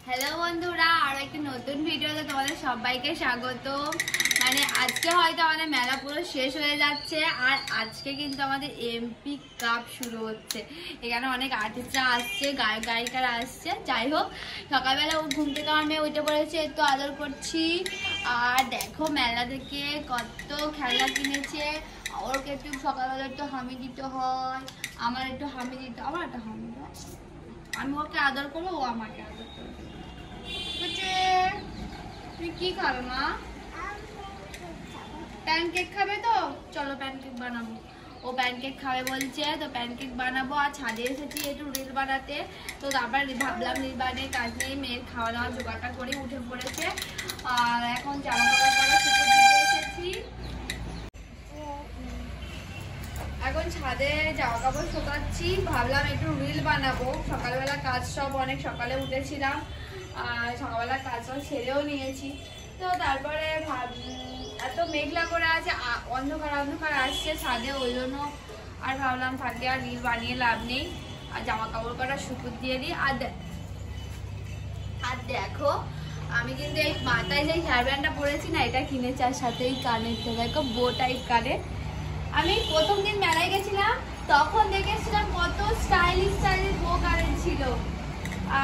Hello বন্ধুরা, আর একটা নতুন ভিডিওতে তোমাদের সবাইকে স্বাগত। মানে আজকে হয়তো আমাদের মেলা পুরো শেষ হয়ে যাচ্ছে, আর আজকে কিন্তু আমাদের এমপি কাপ শুরু হচ্ছে। এখানে অনেক আর্টিস্টরা আসছে, গায়ক গায়িকারা আসছে। যাই হোক, সকালবেলা ঘুম থেকে আমার মেয়ে উঠে পড়েছে, একটু আদর করছি। আর দেখো মেলা থেকে কত খেলনা কিনেছে। ওরকে একটু সকালবেলা একটু হামি দিতে হয়, আমার একটু হামি দিতে, আমার একটা হামি দেয়। আমি ওকে আদর করবো, ও আমাকে আদর করবে। তুই কি খাবে মা? প্যানকেক খাবে তো? চলো প্যানকেক বানাবো। ও প্যানকেক খাবে বলছে, তো প্যানকেক বানাবো। আর ছাদে এসেছি একটু রিল বানাতে, তো তারপর ভাবলাম রিল বানিয়ে কাজ নিয়ে মেয়ের খাওয়া দাওয়া জোগাড়টা করে উঠে পড়েছে। আর এখন জামা কাপড় শুকুর দিতে এসেছি। এখন ছাদে জামা কাপড় শুকাচ্ছি, ভাবলাম একটু রিল বানাবো। সকালবেলা কাজ সব অনেক সকালে উঠেছিলাম, আর সকালবেলা কাজ সব সেরেও নিয়েছি। তো তারপরে এত মেঘলা করে আছে, অন্ধকার অন্ধকার আসছে ছাদে, ওই জন্য আর ভাবলাম থাকে আর রিল বানিয়ে লাভ নেই, আর জামা কাপড় কটা শুকুর দিয়ে দিই। আর দেখো আমি কিন্তু এই মাথায় যে হেয়ার ব্যান্ডটা পরেছি না, এটা কিনেছি, আর সাথে এই কানেরটা দেখো বো টাইপ কানের। আমি প্রথম দিন মেলায় গেছিলাম, তখন দেখেছিলাম কত স্টাইলিশ স্টাইলিশ বো কানের ছিল।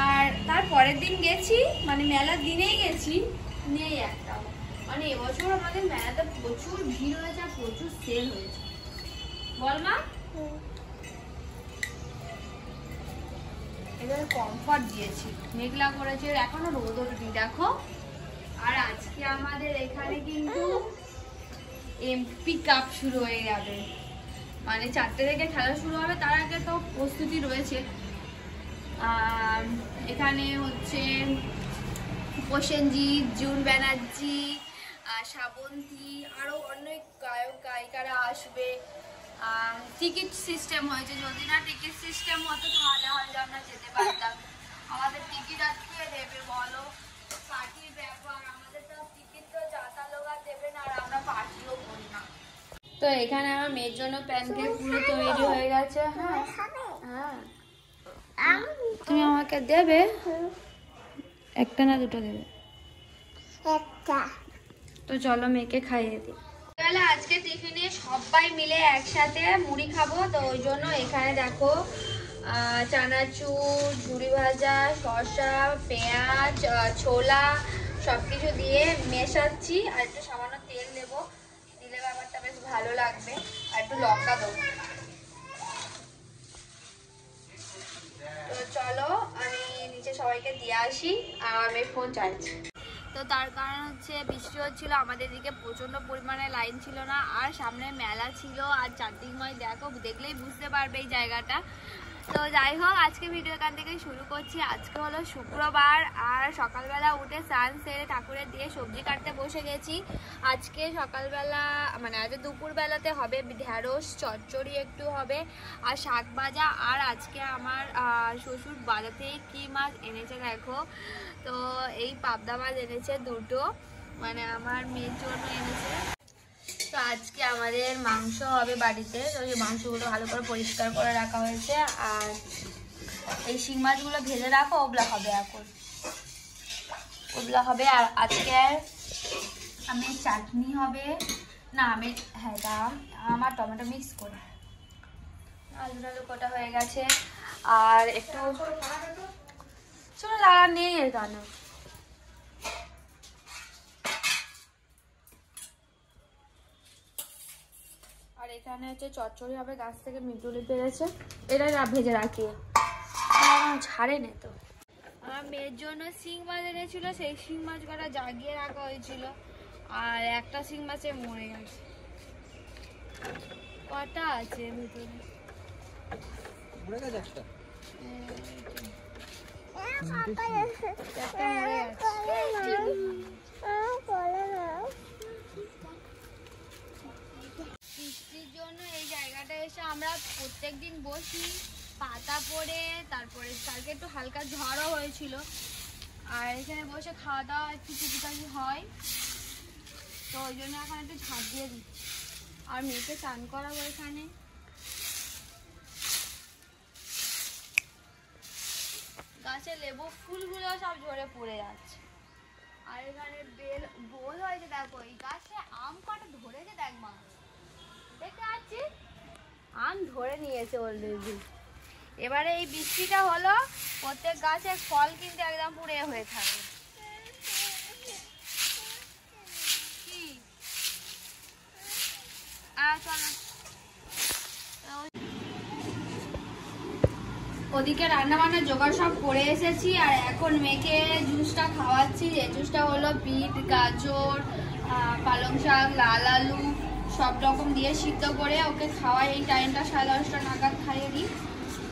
আর তার পরের দিন গেছি, মানে মেলার দিনেই গেছি, নেই একটাও। মানে এবছর আমাদের মেলাতে প্রচুর ভিড় হয়েছে আর প্রচুর সেল হয়েছে। বল মা। এবারে কমফর্ট দিয়েছি, মেঘলা করেছে, এখনো রোদ ওঠেনি দেখো। আর আজকে আমাদের এখানে কিন্তু এমপি কাপ শুরু হয়ে যাবে, মানে 4টে থেকে খেলা শুরু হবে, তার আগে তো প্রস্তুতি রয়েছে। এখানে হচ্ছে প্রসেনজিৎ, জুন ব্যানার্জি, শ্রাবন্তী, আরও অনেক গায়ক গায়িকারা আসবে। টিকিট সিস্টেম হয়েছে, যদি না টিকিট সিস্টেম হতো তাহলে হয়তো আমরা যেতে পারতাম। আমাদের টিকিট আজকে দেবে বলো, পার্টির ব্যাপার, আমাদের তো টিকিট তো যাতা লোক আর দেবে না, আর আমরা পার্টিও করি না। তো এখানে আমার মেয়ের জন্য প্যানকেক পুরো তৈরি হয়ে গেছে। হ্যাঁ হ্যাঁ, তুমি আমাকে দেবে একটা না দুটো দেবে? একটা। তো চলো মেয়েকে খাইয়ে দিই। তাহলে আজকে টিফিনে সবাই মিলে একসাথে মুড়ি খাবো, তো ওই জন্য এখানে দেখো চানাচুর, ঝুড়ি ভাজা, শসা, পেঁয়াজ, ছোলা সবকিছু দিয়ে মেশাচ্ছি। আর একটু সামান্য তেল দেবো, দিলে ব্যাপারটা বেশ ভালো লাগবে। আর একটু লঙ্কা দেবো। তো চলো আমি নিচে সবাইকে দিয়ে আসি, আর আমি ফোন চাইছি। তো তার কারণ হচ্ছে বৃষ্টি হচ্ছিল, আমাদের দিকে প্রচণ্ড পরিমাণে লাইন ছিল না, আর সামনে মেলা ছিল, আর চারদিকময় দেখো, দেখলেই বুঝতে পারবে এই জায়গাটা। তো যাই হোক, আজকে ভিডিও এখান থেকে শুরু করছি। আজকে হলো শুক্রবার, আর সকালবেলা উঠে স্নান সেরে ঠাকুরের দিয়ে সবজি কাটতে বসে গেছি। আজকে সকালবেলা মানে আজকে দুপুরবেলাতে হবে ঢেঁড়স চচ্চড়ি একটু হবে, আর শাক ভাজা। আর আজকে আমার শ্বশুর বাজার থেকে কী মাছ এনেছে দেখো, তো এই পাবদা মাছ এনেছে দুটো, মানে আমার মেয়ের জন্য এনেছে। তো আজকে আমাদের মাংস হবে বাড়িতে, তো এই মাংসগুলো ভালো করে পরিষ্কার করে রাখা হয়েছে। আর এই শিং মাছগুলো ভেজে রাখো, ওগুলো হবে এখন, ওগুলো হবে। আর আজকে আমের চাটনি হবে, না আমের, হ্যাঁ আমার টমেটো মিক্স করে। আলু টালু কটা হয়ে গেছে, আর একটু চলো লাগা নেই এর কারণে। আর এখানে হচ্ছে চচ্চড়ি হবে, গাছ থেকে মিটুলি পেরেছে, এটা ভেজে রাখি, ছাড়ে নে। তো আমার মেয়ের জন্য শিং মাছ এনেছিল, সেই শিং মাছ কটা জাগিয়ে রাখা হয়েছিল, আর একটা শিং মাছে মরে গেছে। কটা আছে ভিতরে? মরে গেছে একটা। বৃষ্টির জন্য এই জায়গাটা এসে আমরা প্রত্যেকদিন বসি, পাতা পড়ে, তারপরে কালকে একটু হালকা ঝড়ও হয়েছিল, আর এখানে বসে খাওয়া দাওয়া একটু টুকিটাকি হয়, তো ওই জন্য এখন একটু ঝাঁপ দিয়ে দিই। আর মেয়েকে স্নান করাবো এখানে। গাছের লেবু ফুলগুলো সব ঝরে পড়ে যাচ্ছে। আর এখানে বোল হয়েছে, দেখো এই গাছে আম কটা ধরেছে, দেখ মা দেখতে পাচ্ছি আম ধরে নিয়েছে অলরেডি। এবারে এই বৃষ্টিটা হলো প্রত্যেক গাছে ফল কিন্তু একদম পুড়ে হয়ে থাকে। কি চলো ওদিকে রান্না বান্না জোগাড় সব করে এসেছি, আর এখন মেয়েকে জুসটা খাওয়াচ্ছি। যে জুসটা হলো বিট, গাজর, পালং শাক, লাল আলু সব রকম দিয়ে সিদ্ধ করে ওকে খাওয়াই। এই টাইমটা 10:30টা নাগাদ খাইয়ে দিই,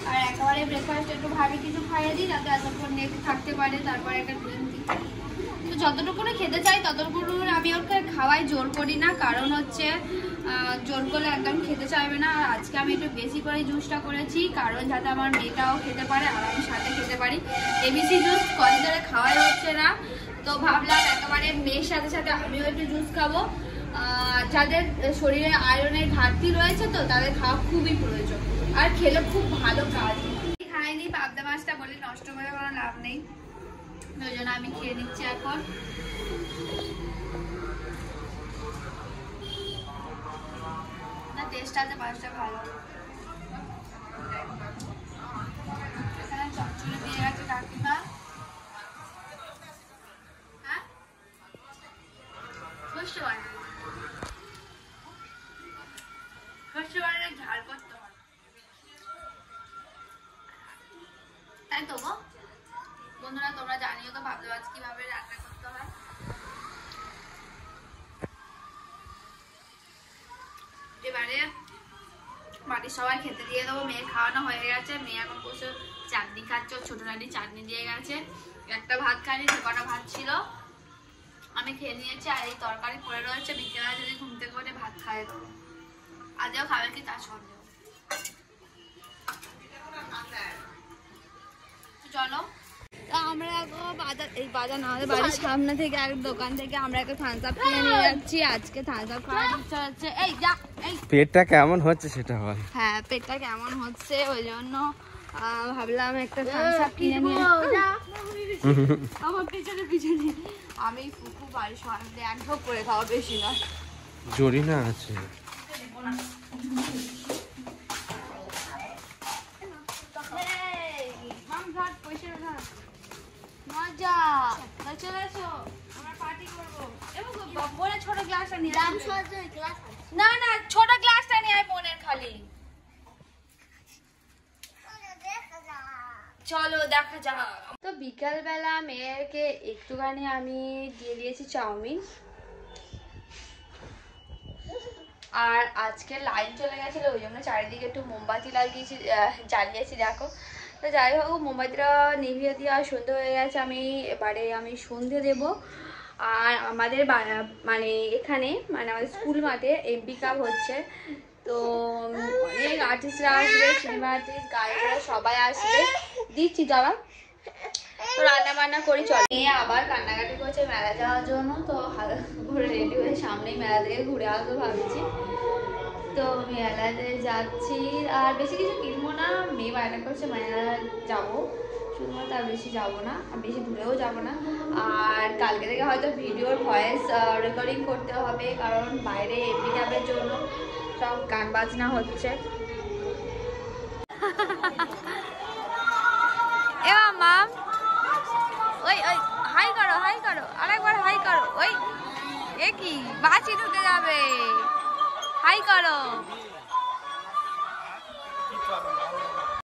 আর একেবারে ব্রেকফাস্ট একটু ভারী কিছু খাইয়ে দিই যাতে এতক্ষণ নেক্সট থাকতে পারে। তারপরে একটা ড্রিঙ্ক দিই। তো যতটুকু খেতে চাই ততটুকু আমি ওকে খাওয়াই, জোর করি না। কারণ হচ্ছে জোর করলে একদম খেতে চাইবে না। আর আজকে আমি একটু বেশি করে জুসটা করেছি, কারণ যাতে আমার মেয়েটাও খেতে পারে আর আমি সাথে খেতে পারি। এবিসি জুস কদিন ধরে খাওয়াই হচ্ছে না, তো ভাবলাম একেবারে মেয়ের সাথে সাথে আমিও একটু জুস খাবো। যাদের শরীরে আয়রনের ঘাটতি রয়েছে তো তাদের খাওয়া খুবই প্রয়োজন, আর খেলে খুব ভালো কাজ। খাইনি পাবদা মাছটা, বলে নষ্ট করে কোনো লাভ নেই, ওই জন্য আমি খেয়ে নিচ্ছি এখন। না টেস্ট আছে মাছটা ভালো। এখানে চচ্চড়ি দিয়ে গেছে কাকিমা। হ্যাঁ সর্ষে বাটা ঝাল করতে হয়, তাই তো গো বন্ধুরা। তোমরা জানিও তো পাবদা মাছ কিভাবে রান্না করতে হয়। এবারে বাড়ির সবাই খেতে দিয়ে দেবো। মেয়ে খাওয়ানো হয়ে গেছে, মেয়ে এখন বসে চাটনি খাচ্ছে। ছোট নানি চাটনি দিয়ে গেছে, একটা ভাত খাইনি, যে কটা ভাত ছিল আমি খেয়ে নিয়েছি। আর এই তরকারি পড়ে রয়েছে, বিকেলে যদি ঘুম থেকে উঠে ভাত খাইয়ে দেবো। আজও খাবে কি তার সন্দেহ। চলো আমরা বাজার, এই বাজার না আমাদের বাড়ির সামনে থেকে এক দোকান থেকে আমরা একটা থামস আপ কিনে নিয়ে যাচ্ছি। আজকে থামস আপ খাওয়ার ইচ্ছা হচ্ছে। এই যা, এই পেটটা কেমন হচ্ছে সেটা বল। হ্যাঁ পেটটা কেমন হচ্ছে ওই জন্য ভাবলাম একটা থামস আপ কিনে নিয়ে। আমার পিছনে পিছনে আমি ফুকু বাড়ির সামনে এক ঢোক করে খাওয়া, বেশি না। জরিনা আছে মজা। চলে এসো, আমরা পার্টি করবো। বলে ছোট গ্লাসটা নিয়ে, না না ছোট গ্লাসটা নিয়ে আয় বোনের খালি। চলো দেখা যাক। তো বিকাল বেলা মেয়েকে একটুখানি আমি দিয়ে দিয়েছি চাউমিন। আর আজকে লাইন চলে গেছিল, ওই জন্য চারিদিকে একটু মোমবাতি লাগিয়েছি, জ্বালিয়েছি দেখো। তো যাই হোক মোমবাতিটা নিভিয়ে দিয়ে আর সন্ধে হয়ে গেছে। এবারে আমি সন্ধে দেব। আর আমাদের মানে এখানে মানে আমাদের স্কুল মাঠে এমপি কাপ হচ্ছে, তো অনেক আর্টিস্টরা আসবে, সিনেমা আর্টিস্ট, গায়করা সবাই আসবে। দিচ্ছি দাঁড়া। তো রান্না বান্না করি। চল মেয়ে আবার কান্নাকাটি করছে মেলা যাওয়ার জন্য, তো হালকা করে রেডি হয়ে সামনেই মেলা থেকে ঘুরে আসবো ভাবছি। তো মেলাতে যাচ্ছি, আর বেশি কিছু কিনবো না। মেয়ে বায়না করছে মেলা যাবো, শুধুমাত্র আর বেশি যাবো না, আর বেশি দূরেও যাবো না। আর কালকে থেকে হয়তো ভিডিওর ভয়েস রেকর্ডিং করতে হবে, কারণ বাইরে এমপি ক্যাবের জন্য সব গান বাজনা হচ্ছে। এবার মাম ওই ওই হাই করো, হাই করো, আরেকবার হাই করো। ওই এ কি বাঁচি ঢুকে যাবে, হাই করো।